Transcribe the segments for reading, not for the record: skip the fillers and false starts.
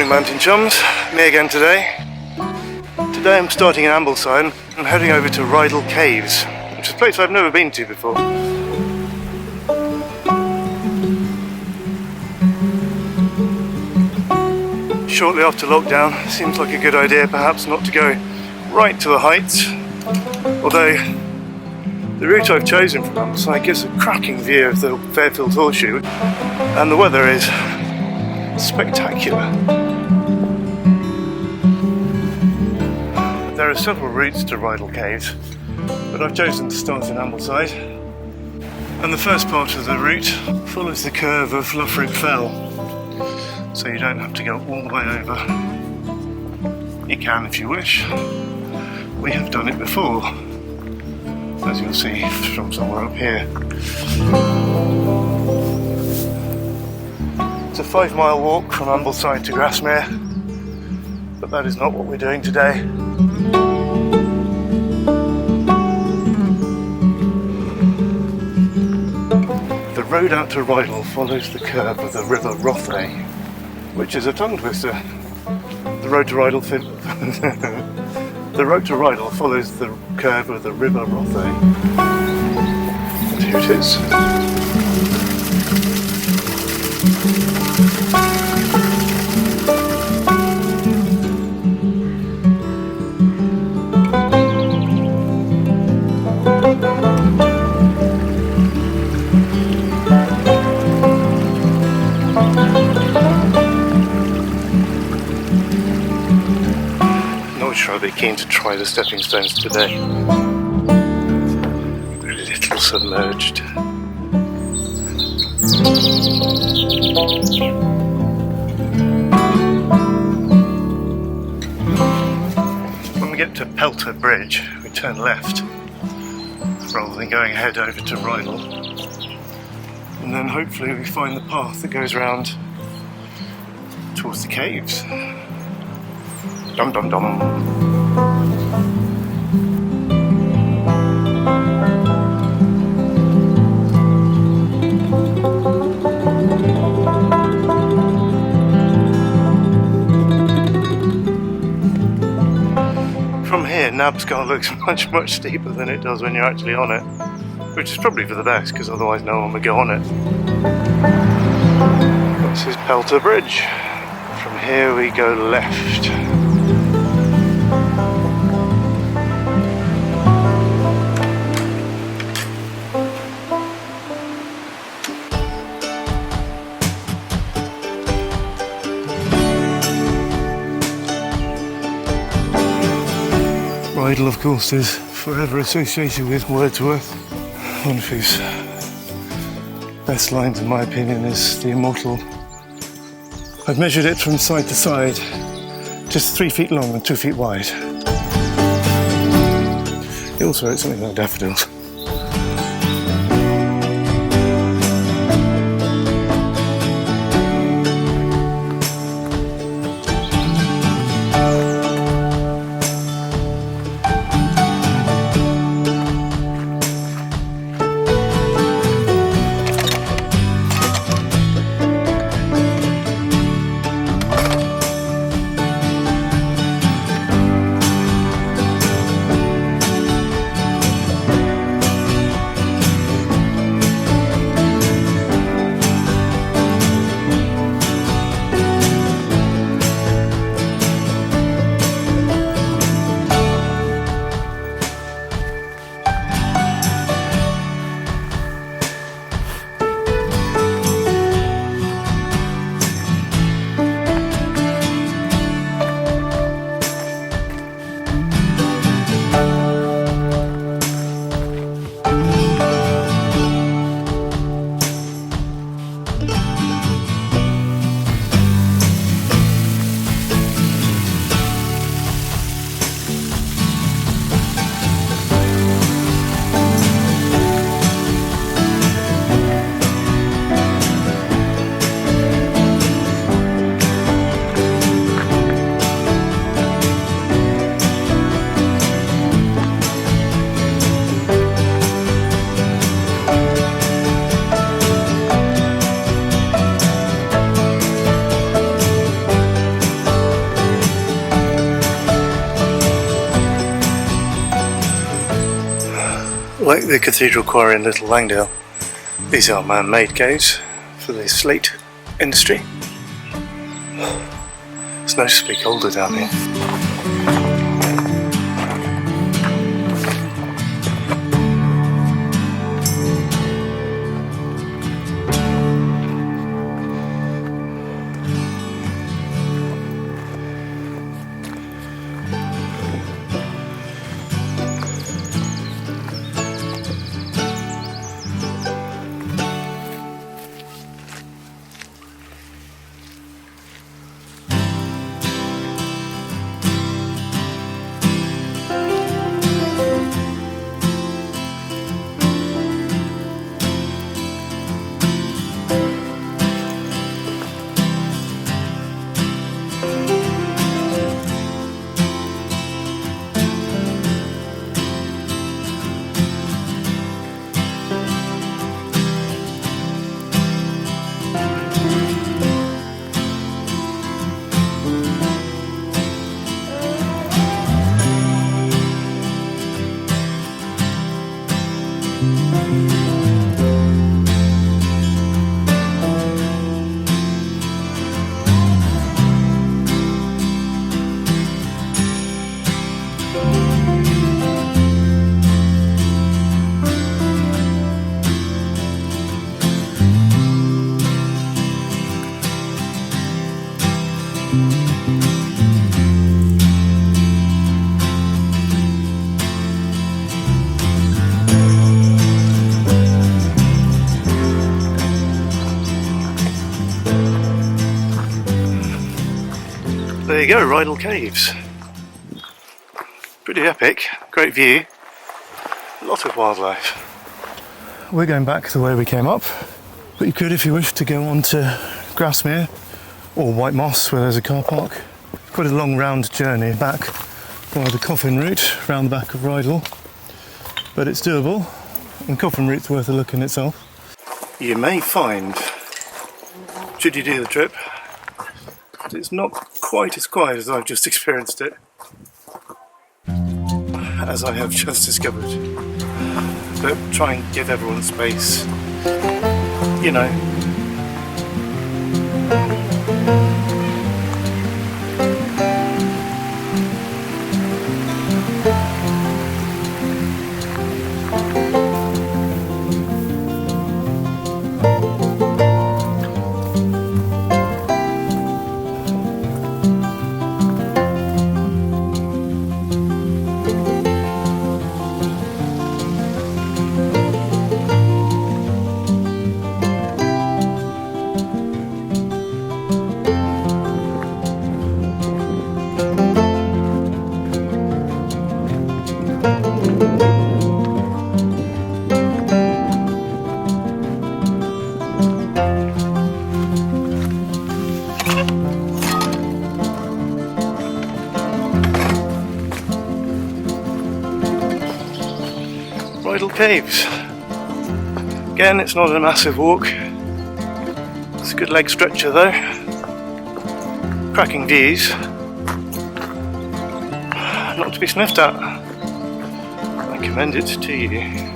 mountain chums, me again today. Today I'm starting in Ambleside and heading over to Rydal Caves, which is a place I've never been to before. Shortly after lockdown, it seems like a good idea perhaps not to go right to the heights, although the route I've chosen from Ambleside gives a cracking view of the Fairfield Horseshoe and the weather is spectacular. There are several routes to Rydal Caves, but I've chosen to start in Ambleside, and the first part of the route follows the curve of Loughrig Fell, so you don't have to go all the way over. You can if you wish. We have done it before, as you'll see from somewhere up here. It's a 5-mile walk from Ambleside to Grasmere, but that is not what we're doing today. The road out to Rydal follows the curve of the River Rothay, which is a tongue twister. The road to Rydal follows the curve of the River Rothay. And here it is. I'll be keen to try the stepping stones today. They're a little submerged. When we get to Pelter Bridge, we turn left rather than going ahead over to Rydal, and then hopefully we find the path that goes round towards the caves. Dum dum dum. From here, Nabscar looks much steeper than it does when you're actually on it, which is probably for the best because otherwise no one would go on it. This is Pelter Bridge. From here we go left. Rydal, of course, is forever associated with Wordsworth. One of his best lines, in my opinion, is the immortal, "I've measured it from side to side, just 3 feet long and 2 feet wide." He also wrote something about daffodils. like the cathedral choir in Little Langdale, these are man-made caves for the slate industry. It's noticeably colder down here. There you go, Rydal Caves. Pretty epic, great view, a lot of wildlife. We're going back the way we came up, but you could, if you wish, to go on to Grasmere or White Moss, where there's a car park. Quite a long round journey back via the Coffin route round the back of Rydal, but it's doable, and Coffin route's worth a look in itself. You may find, should you do the trip, that it's not quite as quiet as I've just experienced it, as I have just discovered. But try and give everyone space, you know. Rydal Caves. Again, it's not a massive walk. It's a good leg stretcher though. Cracking views. Not to be sniffed at. I commend it to you.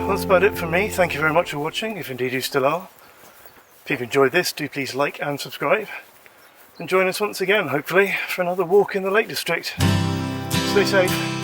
That's about it from me. Thank you very much for watching, if indeed you still are. If you've enjoyed this, do please like and subscribe. And join us once again, hopefully, for another walk in the Lake District. Stay safe.